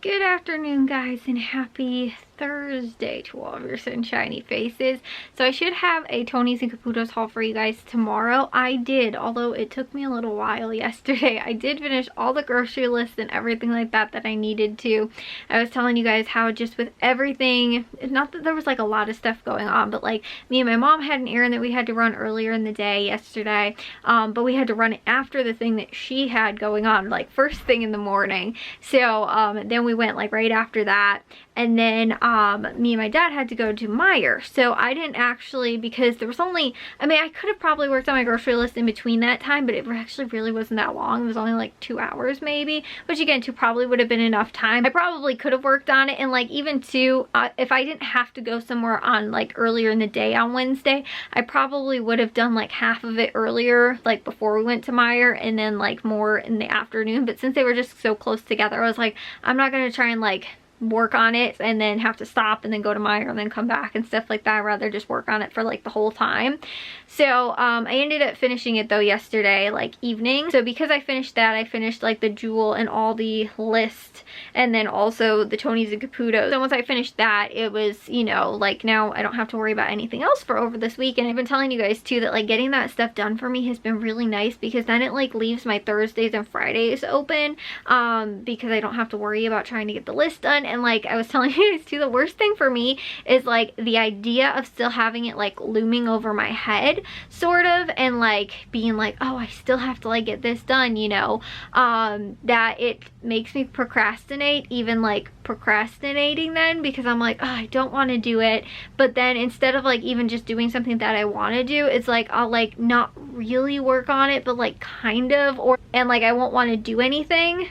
Good afternoon, guys, and happy Thursday to all of your sunshiny faces. So I should have a Tony's and Caputo's haul for you guys tomorrow. I did, although it took me a little while yesterday. I did finish all the grocery lists and everything like that that I needed to. I was telling you guys how just with everything, not that there was like a lot of stuff going on, but like me and my mom had an errand that we had to run earlier in the day yesterday, but we had to run it after the thing that she had going on, like first thing in the morning. So then we went like right after that, and then me and my dad had to go to Meijer. So I didn't actually, because there was only, I mean, I could have probably worked on my grocery list in between that time, but it actually really wasn't that long. It was only like 2 hours maybe, which again, probably would have been enough time. I probably could have worked on it, and like even too, if I didn't have to go somewhere on like earlier in the day on Wednesday, I probably would have done like half of it earlier, like before we went to Meijer, and then like more in the afternoon. But since they were just so close together, I was like, I'm not gonna try and like work on it and then have to stop and then go to Meijer and then come back and stuff like that. I'd rather just work on it for like the whole time. So I ended up finishing it though yesterday, like evening. So because I finished that, I finished like the Jewel and Aldi list, and then also the Tony's and Caputo's. So once I finished that, it was, you know, like now I don't have to worry about anything else for over this week. And I've been telling you guys too that like getting that stuff done for me has been really nice, because then it like leaves my Thursdays and Fridays open, because I don't have to worry about trying to get the list done. And like I was telling you guys too, the worst thing for me is like the idea of still having it like looming over my head, sort of, and like being like, oh, I still have to like get this done, you know, that it makes me procrastinate, even like procrastinating then, because I'm like, oh, I don't want to do it. But then instead of like even just doing something that I want to do, it's like I'll like not really work on it, but like kind of, and like I won't want to do anything.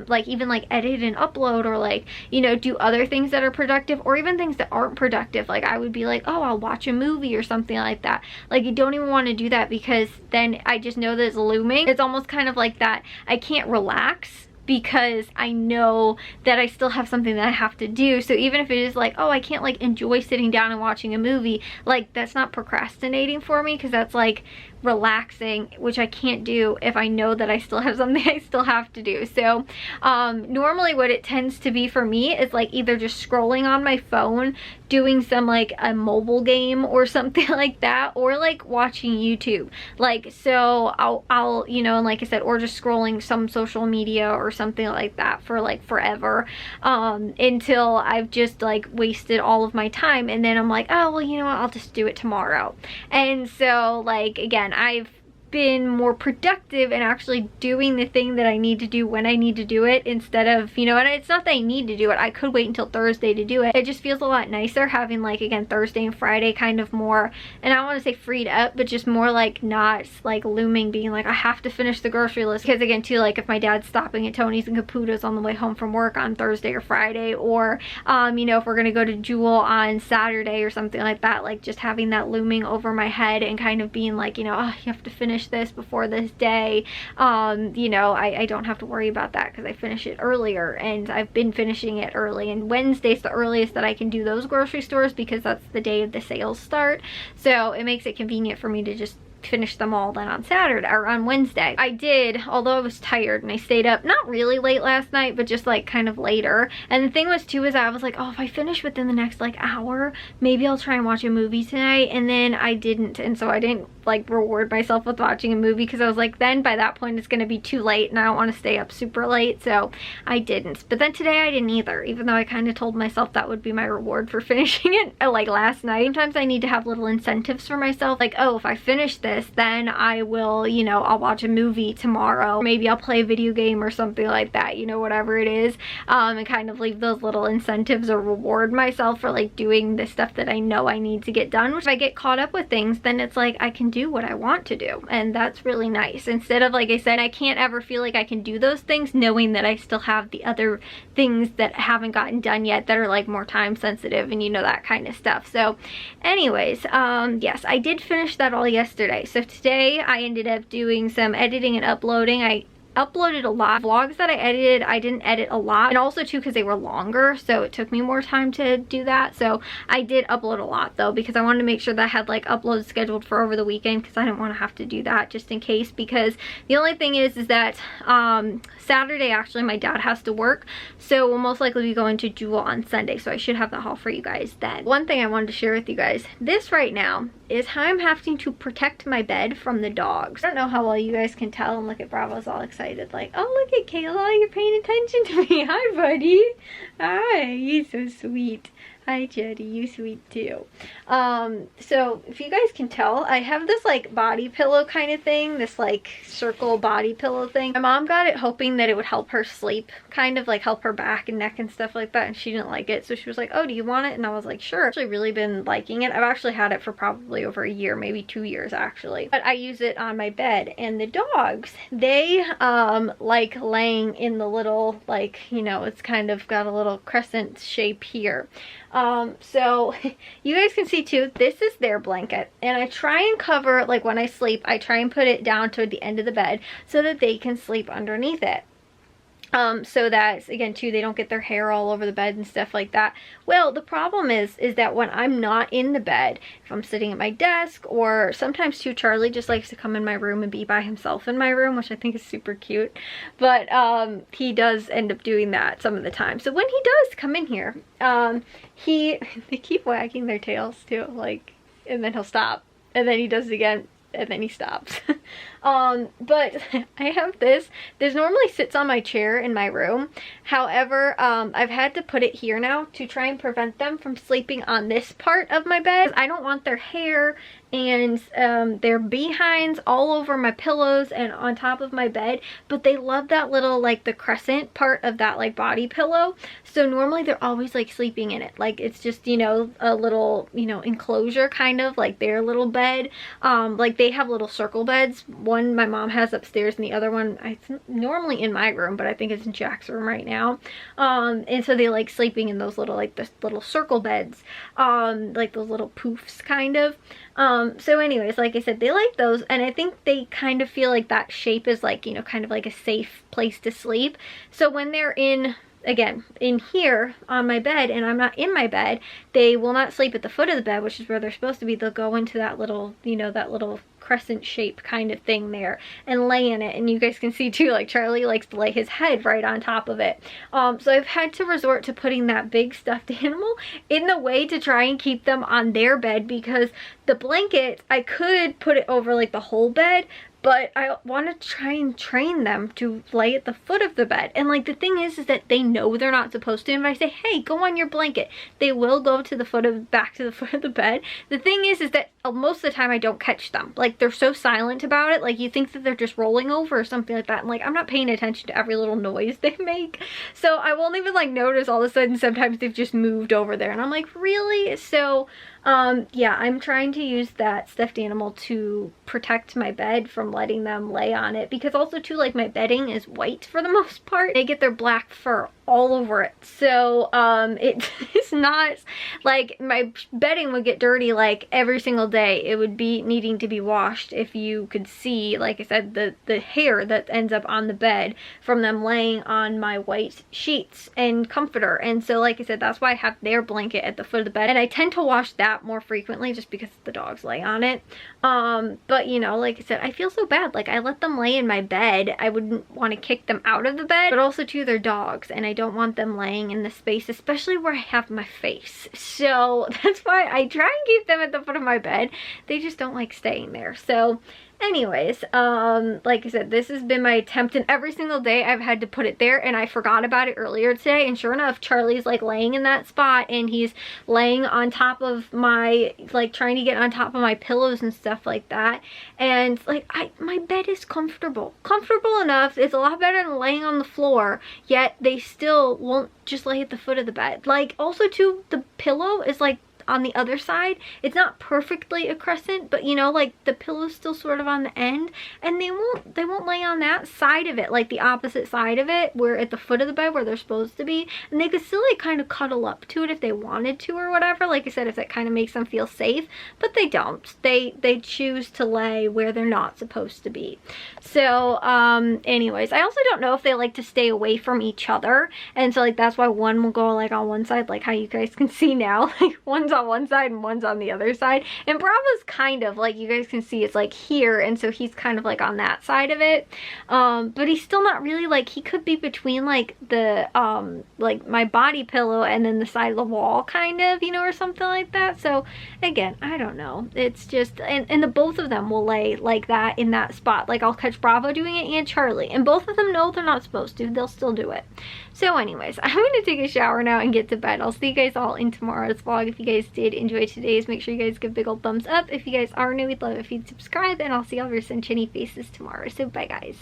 Like even like edit and upload, or like, you know, do other things that are productive, or even things that aren't productive. Like I would be like, oh, I'll watch a movie or something like that. Like you don't even want to do that, because then I just know that it's looming. It's almost kind of like that I can't relax, because I know that I still have something that I have to do. So even if it is like, oh, I can't like enjoy sitting down and watching a movie, like that's not procrastinating for me, because that's like relaxing, which I can't do if I know that I still have something I still have to do. So normally what it tends to be for me is like either just scrolling on my phone, doing some like a mobile game or something like that, or like watching YouTube. Like, so I'll you know, and like I said, or just scrolling some social media or something like that for like forever, until I've just like wasted all of my time, and then I'm like, oh well, you know what, I'll just do it tomorrow. And so like again, I've been more productive and actually doing the thing that I need to do when I need to do it, instead of, you know, and it's not that I need to do it, I could wait until Thursday to do it. It just feels a lot nicer having like, again, Thursday and Friday kind of more, and I don't want to say freed up, but just more like not like looming, being like I have to finish the grocery list. Because again too, like if my dad's stopping at Tony's and Caputo's on the way home from work on Thursday or Friday, or you know, if we're gonna go to Jewel on Saturday or something like that, like just having that looming over my head and kind of being like, you know, oh, you have to finish this before this day, you know, I don't have to worry about that, because I finish it earlier, and I've been finishing it early, and Wednesday's the earliest that I can do those grocery stores, because that's the day of the sales start. So it makes it convenient for me to just finish them all then on Saturday or on Wednesday. I did, although I was tired and I stayed up not really late last night, but just like kind of later. And the thing was too, is I was like, oh, if I finish within the next like hour, maybe I'll try and watch a movie tonight. And then I didn't, and so I didn't like reward myself with watching a movie, because I was like, then by that point it's gonna be too late and I don't want to stay up super late, so I didn't. But then today I didn't either, even though I kind of told myself that would be my reward for finishing it like last night. Sometimes I need to have little incentives for myself, like, oh, if I finish this, then I will, you know, I'll watch a movie tomorrow, maybe I'll play a video game or something like that, you know, whatever it is, and kind of leave those little incentives or reward myself for like doing the stuff that I know I need to get done. Which if I get caught up with things, then it's like I can do what I want to do, and that's really nice, instead of, like I said, I can't ever feel like I can do those things knowing that I still have the other things that haven't gotten done yet that are like more time sensitive, and you know, that kind of stuff. So anyways, yes, I did finish that all yesterday. So today I ended up doing some editing and uploading. I uploaded a lot. Vlogs that I edited, I didn't edit a lot, and also too because they were longer, so it took me more time to do that. So I did upload a lot though, because I wanted to make sure that I had like uploads scheduled for over the weekend, because I didn't want to have to do that just in case. Because the only thing is that Saturday actually my dad has to work, so we'll most likely be going to Jewel on Sunday, so I should have that haul for you guys then. One thing I wanted to share with you guys, this right now is how I'm having to protect my bed from the dogs. I don't know how well you guys can tell, and look at Bravo's all excited like, oh look at Kayla, you're paying attention to me. Hi buddy. Hi, you're so sweet. Hi Jetty, you sweet too. So if you guys can tell, I have this like body pillow kind of thing, this like circle body pillow thing. My mom got it hoping that it would help her sleep, kind of like help her back and neck and stuff like that, and she didn't like it, so she was like, oh, do you want it? And I was like, sure. I've actually really been liking it. I've actually had it for probably over a year, maybe 2 years actually, but I use it on my bed. And the dogs, they like laying in the little, like, you know, it's kind of got a little crescent shape here. So you guys can see too, this is their blanket, and I try and cover, like when I sleep, I try and put it down toward the end of the bed so that they can sleep underneath it. So that, again, too, they don't get their hair all over the bed and stuff like that. Well, the problem is that when I'm not in the bed, if I'm sitting at my desk, or sometimes too, Charlie just likes to come in my room and be by himself in my room, which I think is super cute. But he does end up doing that some of the time. So when he does come in here, they keep wagging their tails too, like, and then he'll stop, and then he does it again, and then he stops. But I have this normally sits on my chair in my room. However, I've had to put it here now to try and prevent them from sleeping on this part of my bed. I don't want their hair and their behinds all over my pillows and on top of my bed, but they love that little, like, the crescent part of that, like, body pillow. So normally they're always like sleeping in it, like it's just, you know, a little, you know, enclosure, kind of like their little bed. Like they have little circle beds. One my mom has upstairs, and the other one it's normally in my room, but I think it's in Jack's room right now. And so they like sleeping in those little, like, the little circle beds, like those little poofs kind of. So anyways, like I said, they like those, and I think they kind of feel like that shape is like, you know, kind of like a safe place to sleep. So when they're in, again, in here on my bed and I'm not in my bed, they will not sleep at the foot of the bed, which is where they're supposed to be. They'll go into that little, you know, that little crescent shape kind of thing there and lay in it. And you guys can see too, like, Charlie likes to lay his head right on top of it. So I've had to resort to putting that big stuffed animal in the way to try and keep them on their bed, because the blanket, I could put it over like the whole bed, but I want to try and train them to lay at the foot of the bed. And like the thing is that they know they're not supposed to. And if I say, hey, go on your blanket, they will go to the foot of, back to the foot of the bed. The thing is that most of the time I don't catch them. Like, they're so silent about it. Like, you think that they're just rolling over or something like that. And like, I'm not paying attention to every little noise they make. So I won't even like notice all of a sudden sometimes they've just moved over there. And I'm like, really? So yeah, I'm trying to use that stuffed animal to protect my bed from letting them lay on it, because also too, like, my bedding is white for the most part. They get their black fur all over it, so it's not like my bedding would get dirty like every single day. It would be needing to be washed if you could see, like I said, the hair that ends up on the bed from them laying on my white sheets and comforter. And so, like I said, that's why I have their blanket at the foot of the bed, and I tend to wash that more frequently just because the dogs lay on it. But you know, like I said, I feel so bad. Like, I let them lay in my bed. I wouldn't want to kick them out of the bed, but also too, they're dogs, and I don't want them laying in the space, especially where I have my face. So that's why I try and keep them at the foot of my bed. They just don't like staying there. So anyways, like I said, this has been my attempt, and every single day I've had to put it there, and I forgot about it earlier today, and sure enough, Charlie's like laying in that spot, and he's laying on top of my, like, trying to get on top of my pillows and stuff like that. And like, my bed is comfortable enough. It's a lot better than laying on the floor, yet they still won't just lay at the foot of the bed. Like, also too, the pillow is like on the other side, it's not perfectly a crescent, but you know, like the pillow's still sort of on the end, and they won't lay on that side of it, like the opposite side of it, where at the foot of the bed where they're supposed to be, and they could still like kind of cuddle up to it if they wanted to or whatever, like I said, if that kind of makes them feel safe, but they don't. They choose to lay where they're not supposed to be. So anyways, I also don't know if they like to stay away from each other, and so like that's why one will go like on one side, like how you guys can see now, like one's on one side and one's on the other side, and Bravo's kind of like, you guys can see it's like here, and so he's kind of like on that side of it, but he's still not really, like he could be between like the like my body pillow and then the side of the wall kind of, you know, or something like that. So again, I don't know, it's just, and the both of them will lay like that in that spot. Like I'll catch Bravo doing it and Charlie, and both of them know they're not supposed to, they'll still do it. So anyways, I'm gonna take a shower now and get to bed. I'll see you guys all in tomorrow's vlog. If you guys did enjoy today's, make sure you guys give a big old thumbs up. If you guys are new, we'd love if you'd subscribe, and I'll see all your sunshiny faces tomorrow. So bye guys.